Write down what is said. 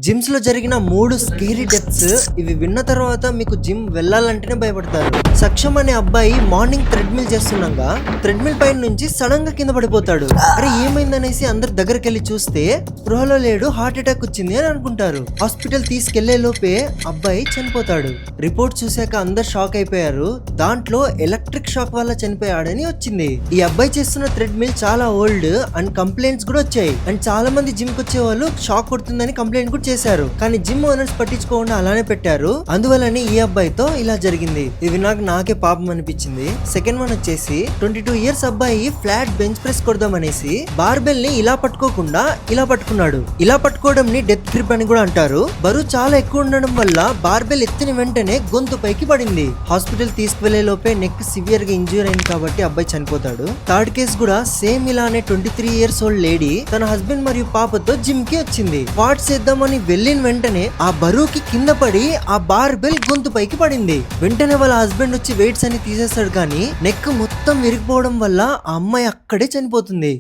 Gyms లో జరిగిన 3 scary deaths ఇవి విన్న తర్వాత మీకు జిమ్ వెళ్ళాలంటేనే భయపడతారు. సక్షం అనే అబ్బాయి మార్నింగ్ థ్రెడ్మిల్ చేస్తుండగా థ్రెడ్మిల్ పైన నుంచి సడన్ గా కింద పడిపోతాడు. అరే ఏమైందనేసి అందరు దగ్గరికి వెళ్ళి చూస్తే స్పృహలో లేడు, హార్ట్ అటాక్ వచ్చింది అని అనుకుంటారు. హాస్పిటల్ తీసుకెళ్లే లోపే అబ్బాయి చనిపోతాడు. రిపోర్ట్ చూశాక అందరు షాక్ అయిపోయారు. దాంట్లో ఎలక్ట్రిక్ షాక్ వల్ల చనిపోయాడని వచ్చింది. ఈ అబ్బాయి చేస్తున్న థ్రెడ్మిల్ చాలా ఓల్డ్ అండ్ కంప్లైంట్స్ కూడా వచ్చాయి. అండ్ చాలా మంది జిమ్ కి వచ్చే వాళ్ళు షాక్ కొడుతుందని కంప్లైంట్ కూడా చేశారు. కానీ జిమ్ ఓనర్స్ పట్టించుకోకుండా అలానే పెట్టారు. అందువల్లనే ఈ అబ్బాయితో ఇలా జరిగింది. ఇది నాకే పాపం అనిపించింది. సెకండ్ వన్ వచ్చేసి 22 ఇయర్స్ అబ్బాయి ఫ్లాట్ బెంచ్ ప్రెస్ కొడదామనేసి బార్బెల్ ని ఇలా పట్టుకోకుండా ఇలా పట్టుకున్నాడు. ఇలా పట్టుకోవడం ని డెత్ గ్రిప్ అని కూడా అంటారు. బరువు చాలా ఎక్కువ ఉండడం వల్ల బార్బెల్ ఎత్తిన వెంటనే గొంతు పైకి పడింది. హాస్పిటల్ తీసుకువెళ్లే లోపే నెక్ సివియర్ గా ఇంజ్యూర్ అయింది కాబట్టి అబ్బాయి చనిపోతాడు. థర్డ్ కేసు కూడా సేమ్ ఇలానే 23 ఇయర్స్ ఓల్డ్ లేడీ తన హస్బెండ్ మరియు పాపతో జిమ్ కి వచ్చింది. వాట్స్ చేద్దామని వెళ్ళిన వెంటనే ఆ బరువుకి కింద పడి ఆ బార్బెల్ గొంతు పైకి పడింది. వెంటనే వాళ్ళ హస్బెండ్ వచ్చి వెయిట్స్ అని తీసేస్తాడు. కానీ నెక్ మొత్తం విరిగిపోవడం వల్ల ఆ అమ్మాయి అక్కడే చనిపోతుంది.